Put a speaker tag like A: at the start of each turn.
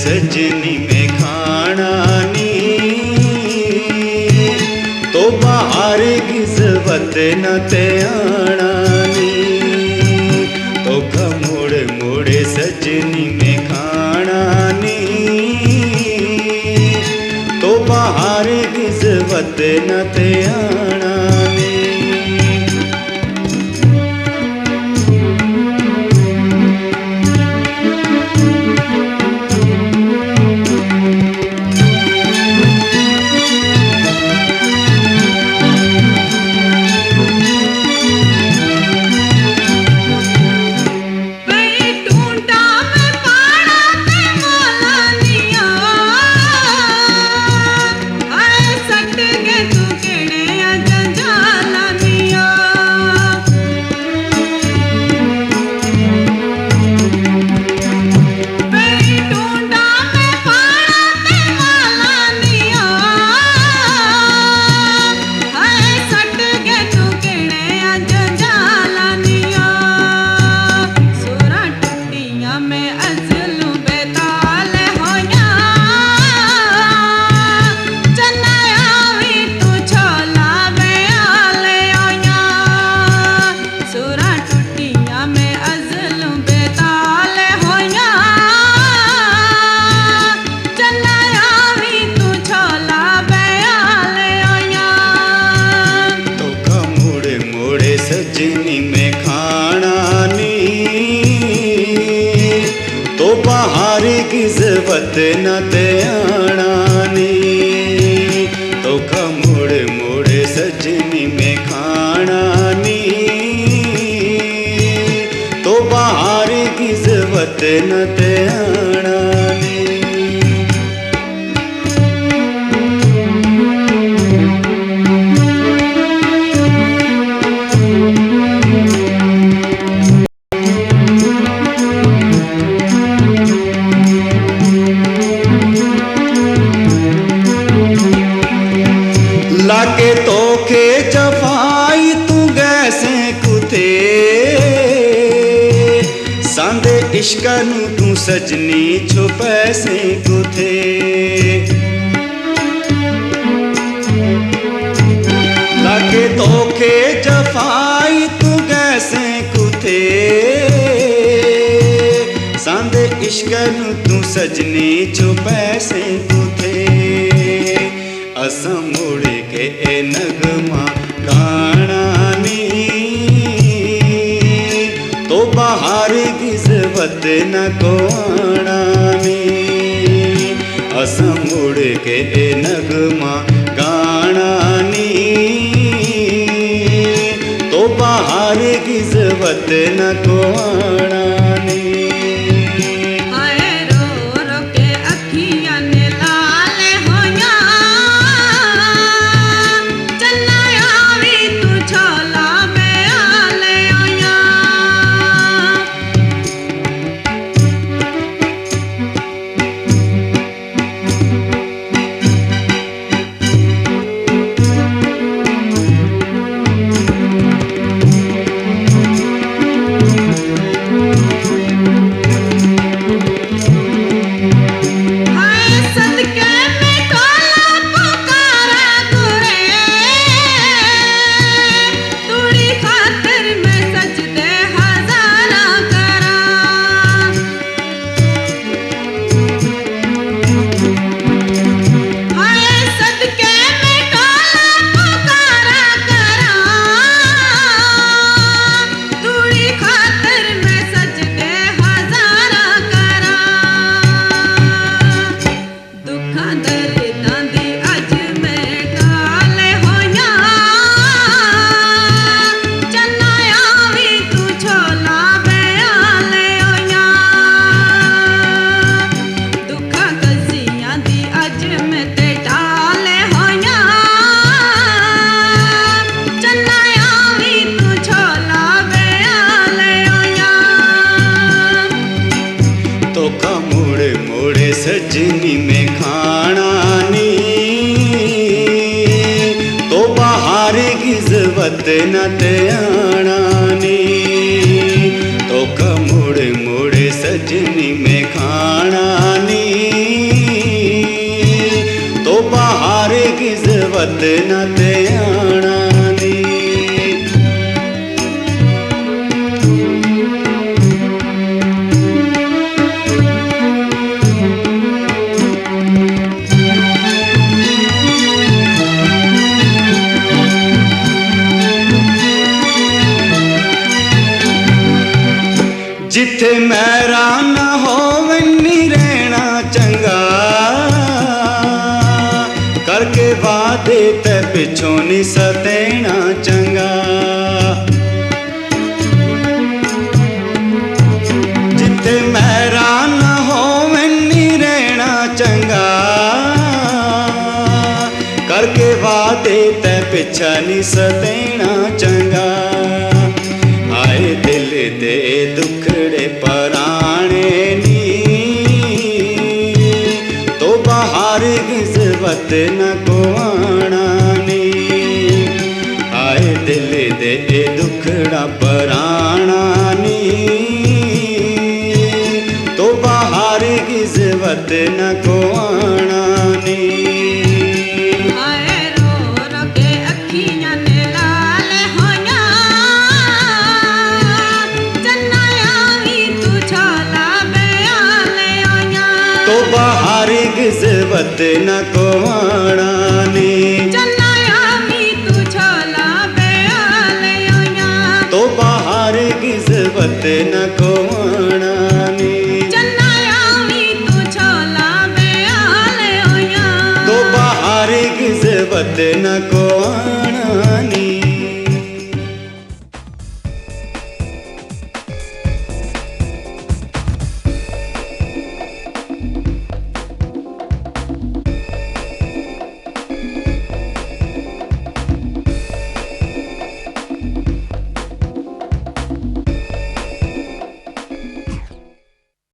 A: सजनी में खाना नी तो बाहर गिजवत न ते आना नी तो मुड़ मुड़ सजनी में खाना नी तो बाहर गिजवत न ते आना नी। सजनी में खाना नी तो बाहर गिजवत न ते आना नी तो मुड़ मुड़ सजनी में खाना नी तो बाहर गिजवत न ते आना नी। लाके तोखे जफाई तू गैसे कुते सांदे इश्कनू तू सजनी छुपैसे कुथे लाके तोखे जफाई तू गैसे कुथे सांदे इश्कनू तू सजनी छुपैसे कुथे असा मुड़ के ए नगमा गाना नी तो बाहर गिजवत न को आना नी असा मुड़ के ए नगमा गाना नी तो बाहर गिजवत न को आना नी। सजनी में खाना नी तो बाहर गिजवत न ते आना नी तो मुड़ मुड़ सजनी में खाना नी वतना ते आना नी। जिथे मैरा ना होवे नी रहना चंगा, करके वादे ते पिछों नी सतेना चंगा। जिथे मैरा ना होवे नी रहना चंगा, करके वादे ते पिछा नी सतेना चंगा। आए दिल दे दुखड़े पराने नी, तो बाहर गिज़वत न को आना नी। आए दिल दे दुखड़ा पराना नी, तो बाहर गिज़वत न को आना नी। तो बाहर गिज़वत न को